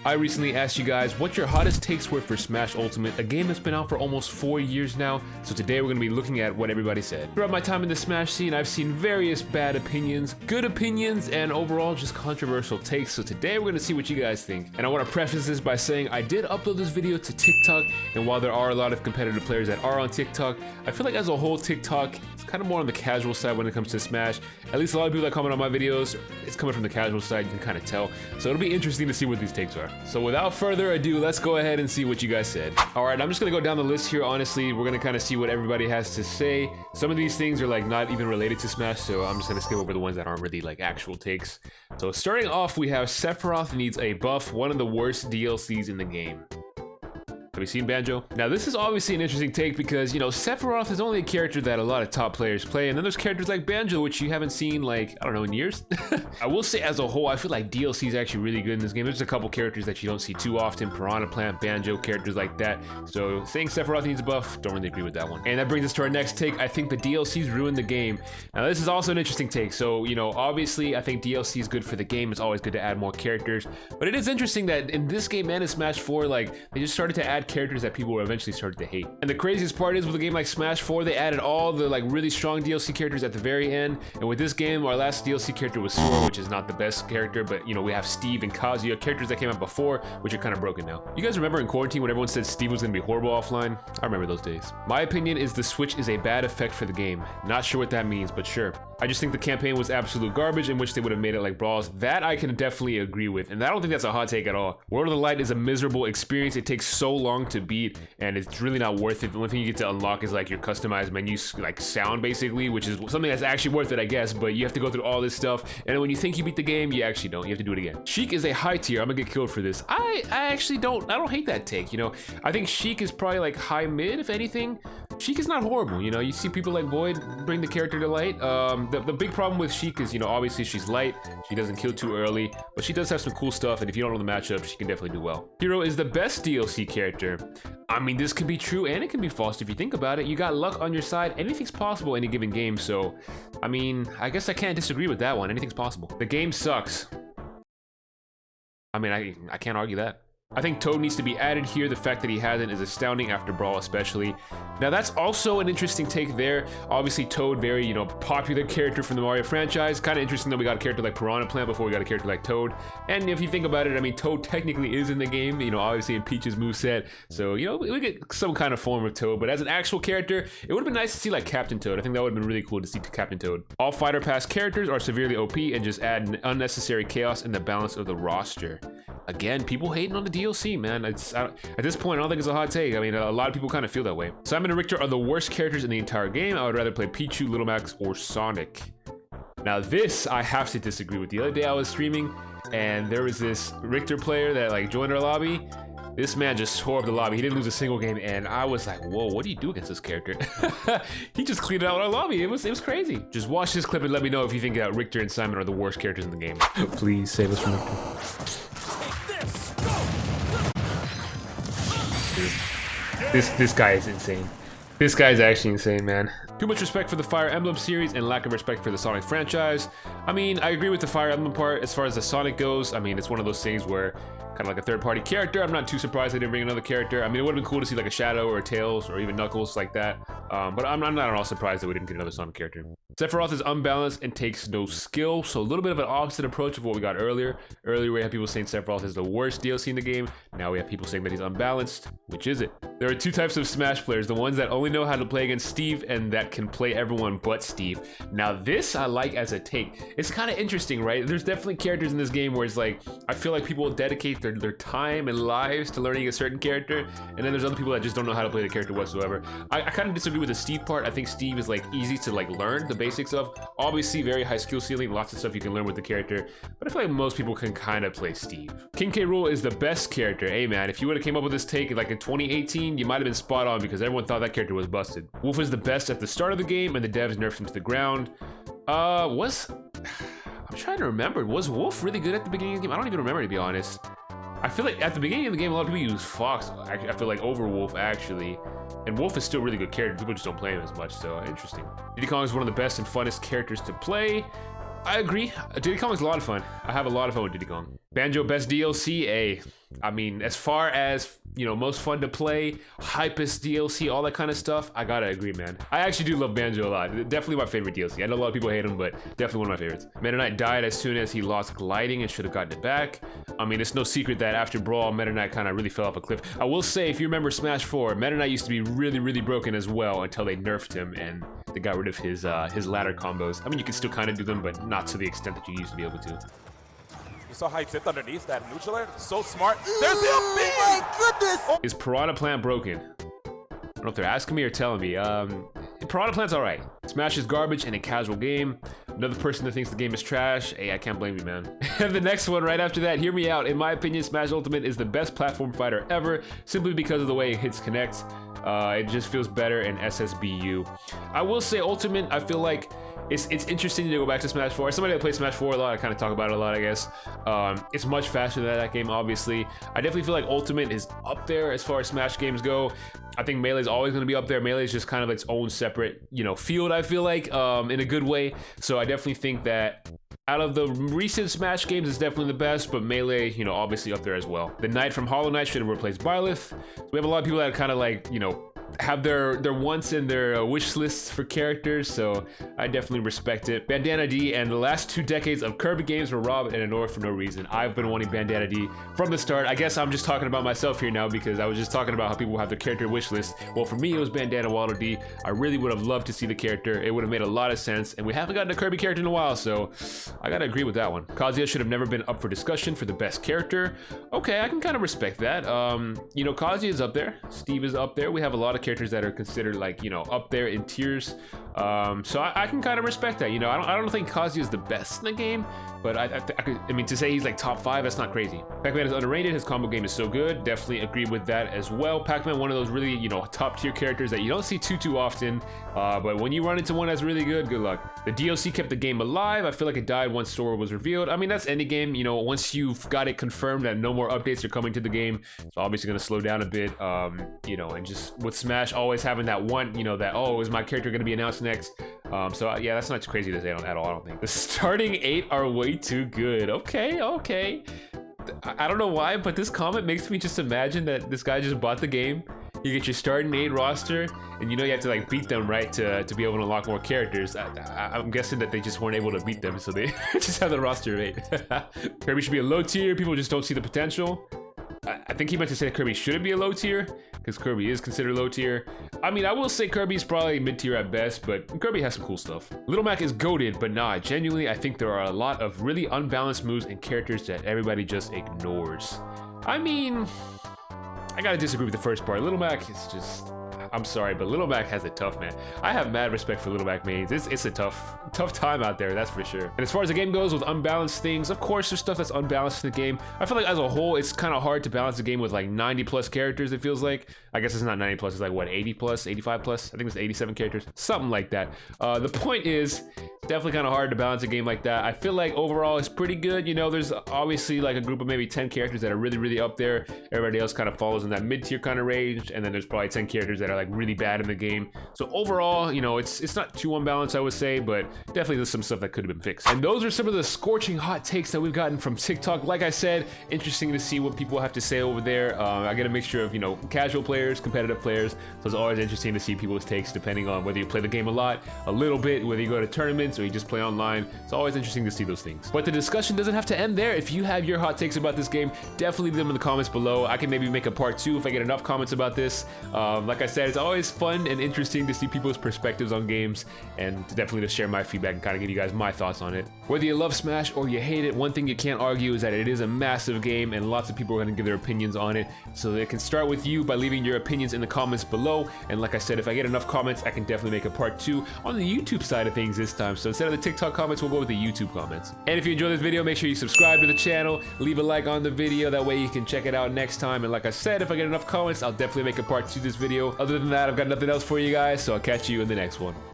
I recently asked you guys what your hottest takes were for Smash Ultimate, a game that's been out for almost 4 years now, so today we're going to be looking at what everybody said. Throughout my time in the Smash scene, I've seen various bad opinions, good opinions, and overall just controversial takes, so today we're going to see what you guys think. And I want to preface this by saying I did upload this video to TikTok, and while there are a lot of competitive players that are on TikTok, I feel like as a whole TikTok is kind of more on the casual side when it comes to Smash. At least a lot of people that comment on my videos, it's coming from the casual side, you can kind of tell. So it'll be interesting to see what these takes are. So without further ado, let's go ahead and see what you guys said. All right, I'm just gonna go down the list here. Honestly, we're gonna kind of see what everybody has to say. Some of these things are like not even related to Smash, so I'm just gonna skip over the ones that aren't really like actual takes. So starting off, we have Sephiroth needs a buff, one of the worst DLCs in the game. Have you seen Banjo? Now this is obviously an interesting take because, you know, Sephiroth is only a character that a lot of top players play, and then there's characters like Banjo, which you haven't seen like, I don't know, in years. I will say as a whole, I feel like DLC is actually really good in this game. There's a couple characters that you don't see too often, Piranha Plant, Banjo, characters like that. So saying Sephiroth needs a buff, don't really agree with that one. And that brings us to our next take. I think the DLCs ruined the game. Now this is also an interesting take. So, you know, obviously I think DLC is good for the game. It's always good to add more characters, but it is interesting that in this game and in Smash 4, like they just started to add characters that people eventually started to hate. And the craziest part is with a game like Smash 4, they added all the like really strong DLC characters at the very end. And with this game, our last DLC character was Sora, which is not the best character, but you know, we have Steve and Kazuya, characters that came out before, which are kind of broken now. You guys remember in quarantine when everyone said Steve was gonna be horrible offline? I remember those days. My opinion is the Switch is a bad effect for the game. Not sure what that means, but sure. I just think the campaign was absolute garbage in which they would have made it like Brawls. That I can definitely agree with, and I don't think that's a hot take at all. World of the Light is a miserable experience. It takes so long to beat, and it's really not worth it. The only thing you get to unlock is like your customized menu, like sound basically, which is something that's actually worth it, I guess, but you have to go through all this stuff, and when you think you beat the game, you actually don't. You have to do it again. Sheik is a high tier. I'm gonna get killed for this. I actually don't hate that take, you know. I think Sheik is probably like high mid, if anything. Sheik is not horrible, you know. You see people like Void bring the character to light. The big problem with Sheik is, you know, obviously she's light, she doesn't kill too early, but she does have some cool stuff, and if you don't know the matchup, she can definitely do well. Hero is the best DLC character. I mean, this can be true and it can be false if you think about it. You got luck on your side. Anything's possible in any given game, so I mean, I guess I can't disagree with that one. Anything's possible. The game sucks. I mean, I can't argue that. I think Toad needs to be added here. The fact that he hasn't is astounding after Brawl especially. Now that's also an interesting take there. Obviously Toad, very, you know, popular character from the Mario franchise. Kind of interesting that we got a character like Piranha Plant before we got a character like Toad. And if you think about it, I mean, Toad technically is in the game, you know, obviously in Peach's moveset. So, you know, we get some kind of form of Toad, but as an actual character, it would have been nice to see like Captain Toad. I think that would have been really cool to see Captain Toad. All Fighter Pass characters are severely OP and just add unnecessary chaos in the balance of the roster. Again, people hating on the DLC, man. At this point, I don't think it's a hot take. I mean, a lot of people kind of feel that way. Simon and Richter are the worst characters in the entire game. I would rather play Pichu, Little Max, or Sonic. Now this, I have to disagree with. The other day I was streaming, and there was this Richter player that like joined our lobby. This man just tore up the lobby. He didn't lose a single game, and I was like, whoa, what do you do against this character? He just cleaned out our lobby. It was crazy. Just watch this clip and let me know if you think that Richter and Simon are the worst characters in the game. Please save us from Richter. This guy is insane. This guy is actually insane, man. Too much respect for the Fire Emblem series and lack of respect for the Sonic franchise. I mean, I agree with the Fire Emblem part. As far as the Sonic goes, I mean, it's one of those things where kind of like a third-party character. I'm not too surprised they didn't bring another character. I mean, it would have been cool to see like a Shadow or a Tails or even Knuckles like that. But I'm not at all surprised that we didn't get another Sonic character. Sephiroth is unbalanced and takes no skill, so a little bit of an opposite approach of what we got earlier. Earlier we had people saying Sephiroth is the worst DLC in the game. Now we have people saying that he's unbalanced. Which is it? There are two types of Smash players, the ones that only know how to play against Steve and that can play everyone but Steve. Now this I like as a take. It's kind of interesting, right? There's definitely characters in this game where it's like, I feel like people dedicate their time and lives to learning a certain character, and then there's other people that just don't know how to play the character whatsoever. I kind of disagree with the Steve part. I think Steve is like easy to like learn the basics of. Obviously very high skill ceiling, lots of stuff you can learn with the character, but I feel like most people can kind of play Steve. King K. Rool is the best character. Hey man, if you would have came up with this take like in 2018, you might have been spot on because everyone thought that character was busted. Wolf is the best at the start of the game and the devs nerfed him to the ground. I'm trying to remember, was Wolf really good at the beginning of the game? I don't even remember, to be honest. I feel like at the beginning of the game, a lot of people use Fox, I feel like, over Wolf, actually. And Wolf is still a really good character. People just don't play him as much, so interesting. Diddy Kong is one of the best and funnest characters to play. I agree. Diddy Kong is a lot of fun. I have a lot of fun with Diddy Kong. Banjo best DLC, I mean, as far as, you know, most fun to play, hypest DLC, all that kind of stuff, I gotta agree, man. I actually do love Banjo a lot. Definitely my favorite DLC. I know a lot of people hate him, but definitely one of my favorites. Meta Knight died as soon as he lost gliding and should have gotten it back. I mean, it's no secret that after Brawl, Meta Knight kind of really fell off a cliff. I will say, if you remember Smash 4, Meta Knight used to be really, really broken as well until they nerfed him and they got rid of his ladder combos. I mean, you can still kind of do them, but not to the extent that you used to be able to. You saw how he tipped underneath that neutral air? So smart. There's the big. My goodness! Is Piranha Plant broken? I don't know if they're asking me or telling me. Piranha Plant's alright. Smash is garbage in a casual game. Another person that thinks the game is trash. Hey, I can't blame you, man. And the next one right after that, hear me out. In my opinion, Smash Ultimate is the best platform fighter ever, simply because of the way it hits connect. It just feels better in SSBU. I will say Ultimate, I feel like it's interesting to go back to Smash 4. As somebody that plays Smash 4 a lot, I kind of talk about it a lot, I guess. It's much faster than that game, obviously. I definitely feel like Ultimate is up there as far as Smash games go. I think Melee is always going to be up there. Melee is just kind of its own separate, you know, field, I feel like, in a good way. So I definitely think that out of the recent Smash games, it's definitely the best, but Melee, you know, obviously up there as well. The Knight from Hollow Knight should have replaced Byleth. So we have a lot of people that kind of like, you know, have their wants and their wish lists for characters, so I definitely respect it. Bandana D and the last 2 decades of Kirby games were robbed and ignored for no reason. I've been wanting Bandana D from the start. I guess I'm just talking about myself here now because I was just talking about how people have their character wish list. Well, for me, it was Bandana Waddle Dee. I really would have loved to see the character. It would have made a lot of sense, and we haven't gotten a Kirby character in a while, so I gotta agree with that one. Kazuya should have never been up for discussion for the best character. Okay, I can kind of respect that. You know, Kazuya is up there. Steve is up there. We have a lot of characters that are considered like, you know, up there in tiers. So I can kind of respect that. You know, I don't think Kazuya is the best in the game, but I mean, to say he's like top 5, that's not crazy. Pac-Man is underrated. His combo game is so good. Definitely agree with that as well. Pac-Man, one of those really, you know, top tier characters that you don't see too often. But when you run into one that's really good, good luck. The DLC kept the game alive. I feel like it died once Sora was revealed. I mean, that's any game. You know, once you've got it confirmed that no more updates are coming to the game, it's obviously going to slow down a bit. You know, and just with Smash always having that one, you know, that, oh, is my character going to be announced next? So yeah, that's not too crazy to say at all, I don't think. The starting 8 are way too good. Okay. I don't know why, but this comment makes me just imagine that this guy just bought the game. You get your starting 8 roster, and you know you have to like beat them, right, to be able to unlock more characters. I'm guessing that they just weren't able to beat them, so they just have the roster of 8. Kirby should be a low tier. People just don't see the potential. I think he meant to say Kirby shouldn't be a low tier, because Kirby is considered low tier. I mean, I will say Kirby's probably mid tier at best, but Kirby has some cool stuff. Little Mac is goated, but nah, genuinely, I think there are a lot of really unbalanced moves and characters that everybody just ignores. I mean, I gotta disagree with the first part. Little Mac is just, I'm sorry, but Little Mac has it tough, man. I have mad respect for Little Mac mains. It's a tough time out there, that's for sure. And as far as the game goes with unbalanced things, of course there's stuff that's unbalanced in the game. I feel like as a whole, it's kind of hard to balance the game with like 90 plus characters, it feels like. I guess it's not 90 plus, it's like what, 80 plus, 85 plus? I think it's 87 characters, something like that. The point is, definitely kind of hard to balance a game like that. I feel like overall it's pretty good. You know, there's obviously like a group of maybe 10 characters that are really up there. Everybody else kind of falls in that mid-tier kind of range, and then there's probably 10 characters that are like really bad in the game. So overall, you know, it's not too unbalanced, I would say, but definitely there's some stuff that could have been fixed. And those are some of the scorching hot takes that we've gotten from TikTok. Like I said, interesting to see what people have to say over there. I get a mixture of, you know, casual players, competitive players, so it's always interesting to see people's takes depending on whether you play the game a lot, a little bit, whether you go to tournaments or you just play online. It's always interesting to see those things. But the discussion doesn't have to end there. If you have your hot takes about this game, definitely leave them in the comments below. I can maybe make a part 2 if I get enough comments about this. Like I said, it's always fun and interesting to see people's perspectives on games, and definitely to share my feedback and kind of give you guys my thoughts on it. Whether you love Smash or you hate it, one thing you can't argue is that it is a massive game, and lots of people are going to give their opinions on it. So they can start with you by leaving your opinions in the comments below. And like I said, if I get enough comments, I can definitely make a part 2 on the YouTube side of things this time. So instead of the TikTok comments, we'll go with the YouTube comments. And if you enjoyed this video, make sure you subscribe to the channel, leave a like on the video, that way you can check it out next time. And like I said, if I get enough comments, I'll definitely make a part 2 to this video. Other than that, I've got nothing else for you guys, so I'll catch you in the next one.